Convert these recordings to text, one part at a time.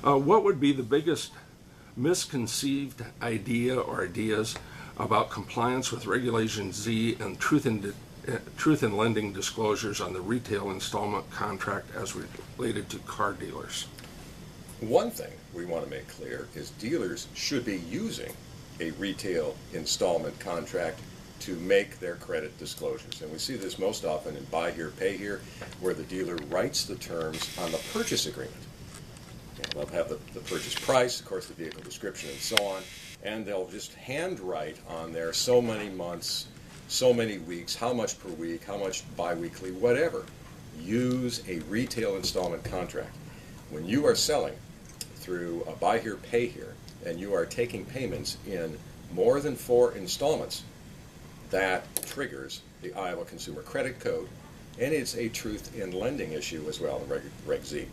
What would be the biggest misconceived idea or ideas about compliance with Regulation Z and truth in lending disclosures on the retail installment contract as related to car dealers? One thing we want to make clear is dealers should be using a retail installment contract to make their credit disclosures. And we see this most often in buy here, pay here, where the dealer writes the terms on the purchase agreement. And they'll have the purchase price, of course the vehicle description and so on, and they'll just handwrite on there so many months, so many weeks, how much per week, how much bi-weekly, whatever. Use a retail installment contract. When you are selling through a buy here, pay here, and you are taking payments in more than 4 installments, that triggers the Iowa Consumer Credit Code, and it's a truth in lending issue as well in Reg Z.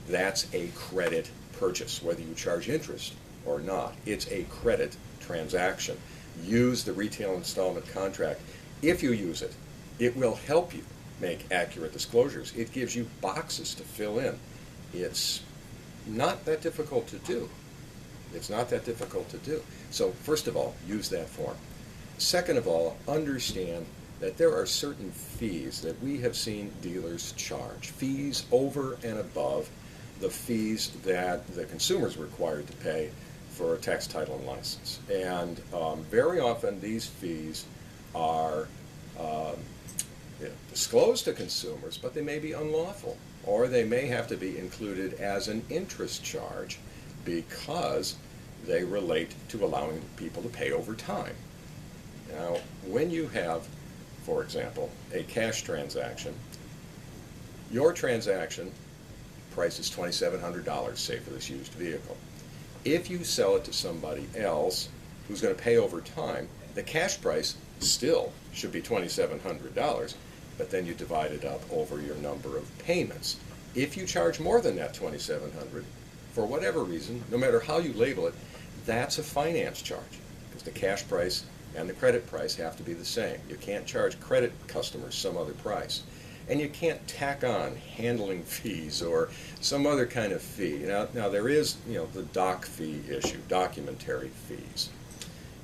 That's a credit purchase, whether you charge interest or not. It's a credit transaction. Use the retail installment contract. If you use it, it will help you make accurate disclosures. It gives you boxes to fill in. It's not that difficult to do. It's not that difficult to do. So first of all, use that form. Second of all, understand that there are certain fees that we have seen dealers charge, fees over and above the fees that the consumer is required to pay for a tax, title, and license. And very often these fees are disclosed to consumers, but they may be unlawful, or they may have to be included as an interest charge because they relate to allowing people to pay over time. Now, when you have, for example, a cash transaction, your transaction price is $2,700, say, for this used vehicle. If you sell it to somebody else who's going to pay over time, the cash price still should be $2,700, but then you divide it up over your number of payments. If you charge more than that $2,700, for whatever reason, no matter how you label it, that's a finance charge, because the cash price and the credit price have to be the same. You can't charge credit customers some other price. And you can't tack on handling fees or some other kind of fee. Now there is, the doc fee issue, documentary fees.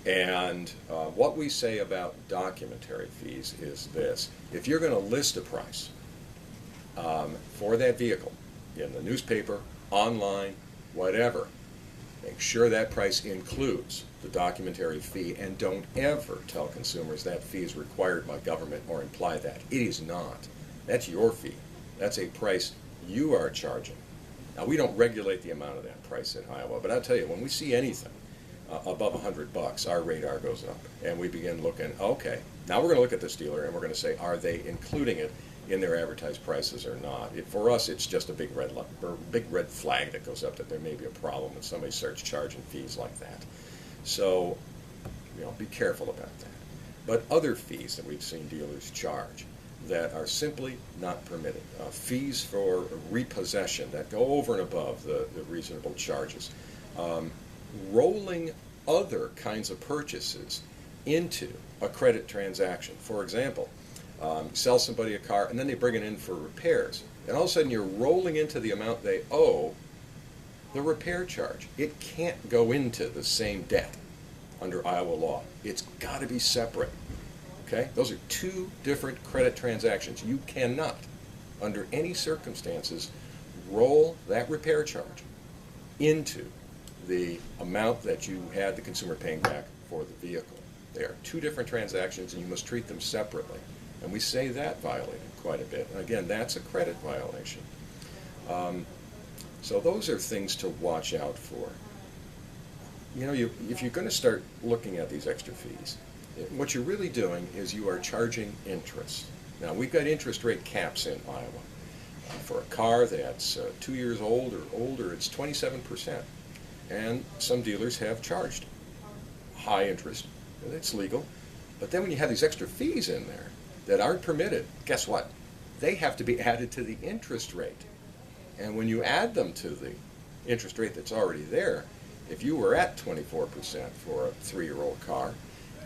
And what we say about documentary fees is this. If you're going to list a price for that vehicle in the newspaper, online, whatever, make sure that price includes the documentary fee, and don't ever tell consumers that fee is required by government or imply that. It is not. That's your fee. That's a price you are charging. Now, we don't regulate the amount of that price in Iowa, but I'll tell you, when we see anything above $100, our radar goes up, and we begin looking, okay, now we're going to look at this dealer, and we're going to say, are they including it in their advertised prices or not? For us, it's just a big red flag that goes up that there may be a problem when somebody starts charging fees like that. So, be careful about that. But other fees that we've seen dealers charge that are simply not permitted, fees for repossession that go over and above the reasonable charges, rolling other kinds of purchases into a credit transaction. For example, sell somebody a car and then they bring it in for repairs, and all of a sudden you're rolling into the amount they owe the repair charge. It can't go into the same debt under Iowa law. It's got to be separate. Okay? Those are two different credit transactions. You cannot, under any circumstances, roll that repair charge into the amount that you had the consumer paying back for the vehicle. They are two different transactions, and you must treat them separately. And we say that violated quite a bit. And again, that's a credit violation. So those are things to watch out for. If you're going to start looking at these extra fees, what you're really doing is you are charging interest. Now, we've got interest rate caps in Iowa. For a car that's 2 years old or older, it's 27%. And some dealers have charged high interest. It's legal. But then when you have these extra fees in there that aren't permitted, guess what? They have to be added to the interest rate. And when you add them to the interest rate that's already there, if you were at 24% for a 3-year-old car,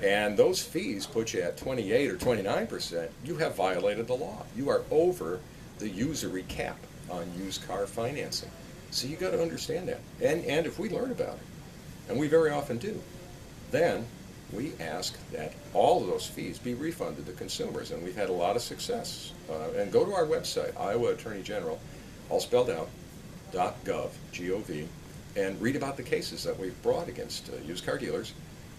and those fees put you at 28 or 29%, you have violated the law. You are over the usury cap on used car financing. So you got to understand that. And if we learn about it, and we very often do, then we ask that all of those fees be refunded to consumers, and we've had a lot of success. And go to our website, Iowa Attorney General, all spelled out, .gov, G-O-V, and read about the cases that we've brought against used car dealers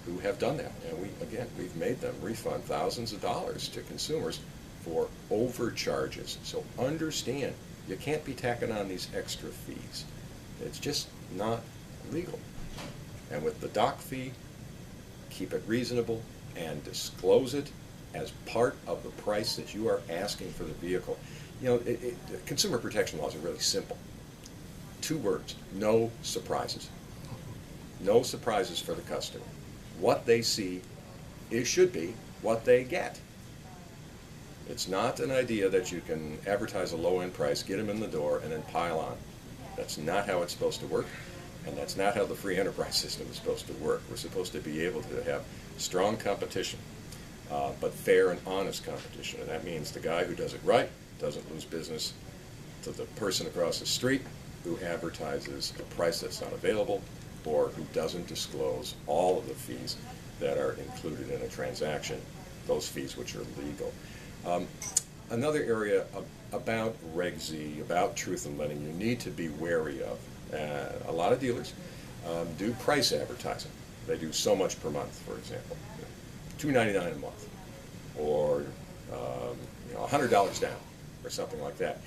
who have done that. And we've made them refund thousands of dollars to consumers for overcharges. So understand, you can't be tacking on these extra fees. It's just not legal. And with the dock fee, keep it reasonable and disclose it as part of the price that you are asking for the vehicle. You know, consumer protection laws are really simple. 2 words: no surprises. No surprises for the customer. What they see, it should be what they get. It's not an idea that you can advertise a low-end price, get them in the door, and then pile on. That's not how it's supposed to work, and that's not how the free enterprise system is supposed to work. We're supposed to be able to have strong competition, but fair and honest competition. And that means the guy who does it right doesn't lose business to the person across the street who advertises a price that's not available, or who doesn't disclose all of the fees that are included in a transaction, those fees which are legal. Another area about Reg Z, about truth in lending, you need to be wary of. A lot of dealers do price advertising. They do so much per month, for example, $2.99 a month, or $100 down, or something like that.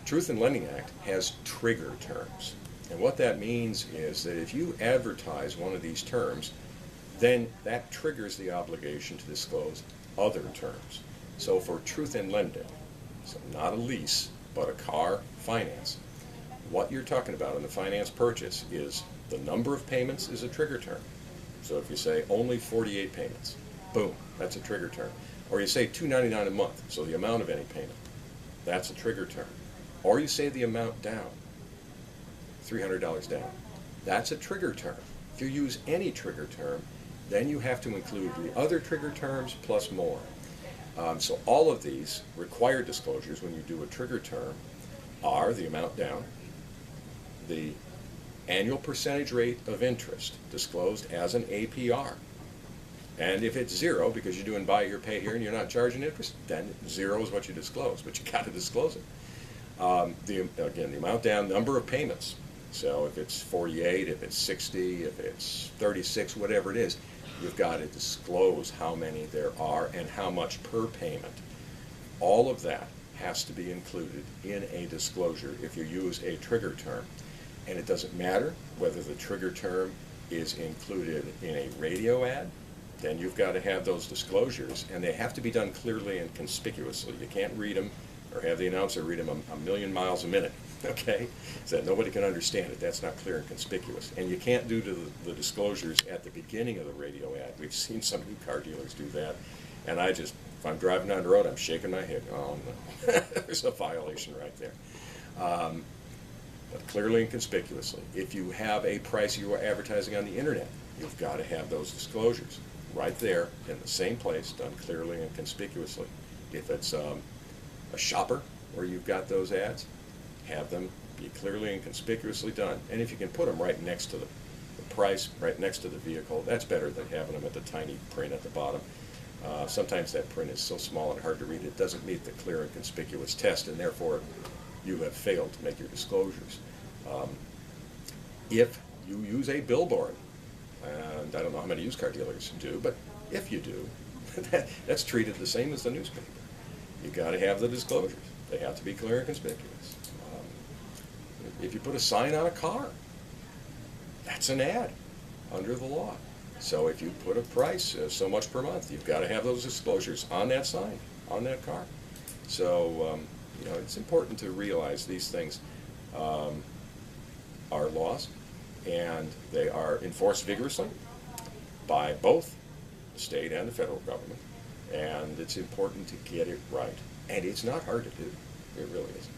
Truth in Lending Act has trigger terms. And what that means is that if you advertise one of these terms, then that triggers the obligation to disclose other terms. So for truth in lending, so not a lease, but a car finance, what you're talking about in the finance purchase is the number of payments is a trigger term. So if you say only 48 payments, boom, that's a trigger term. Or you say $2.99 a month, so the amount of any payment, that's a trigger term. Or you say the amount down, $300 down, that's a trigger term. If you use any trigger term, then you have to include the other trigger terms plus more. So all of these required disclosures when you do a trigger term are the amount down, the annual percentage rate of interest disclosed as an APR. And if it's 0 because you're doing buy here, pay here, and you're not charging interest, then 0 is what you disclose, but you got to disclose it. Again, the amount down, number of payments. So if it's 48, if it's 60, if it's 36, whatever it is, you've got to disclose how many there are and how much per payment. All of that has to be included in a disclosure if you use a trigger term. And it doesn't matter whether the trigger term is included in a radio ad, then you've got to have those disclosures, and they have to be done clearly and conspicuously. You can't read them or have the announcer read them a million miles a minute, okay? So that nobody can understand it. That's not clear and conspicuous. And you can't do the disclosures at the beginning of the radio ad. We've seen some new car dealers do that, and if I'm driving down the road, I'm shaking my head. Oh, no. There's a violation right there. But clearly and conspicuously. If you have a price you are advertising on the internet, you've got to have those disclosures right there in the same place, done clearly and conspicuously. If it's a shopper where you've got those ads, have them be clearly and conspicuously done. And if you can put them right next to the price, right next to the vehicle, that's better than having them at the tiny print at the bottom. Sometimes that print is so small and hard to read, it doesn't meet the clear and conspicuous test, and therefore you have failed to make your disclosures. If you use a billboard, and I don't know how many used car dealers do, but if you do, that's treated the same as the newspaper. You've got to have the disclosures. They have to be clear and conspicuous. If you put a sign on a car, that's an ad under the law. So if you put a price, so much per month, you've got to have those disclosures on that sign, on that car. So, it's important to realize these things are laws, and they are enforced vigorously by both the state and the federal government, and it's important to get it right. And it's not hard to do. It really isn't.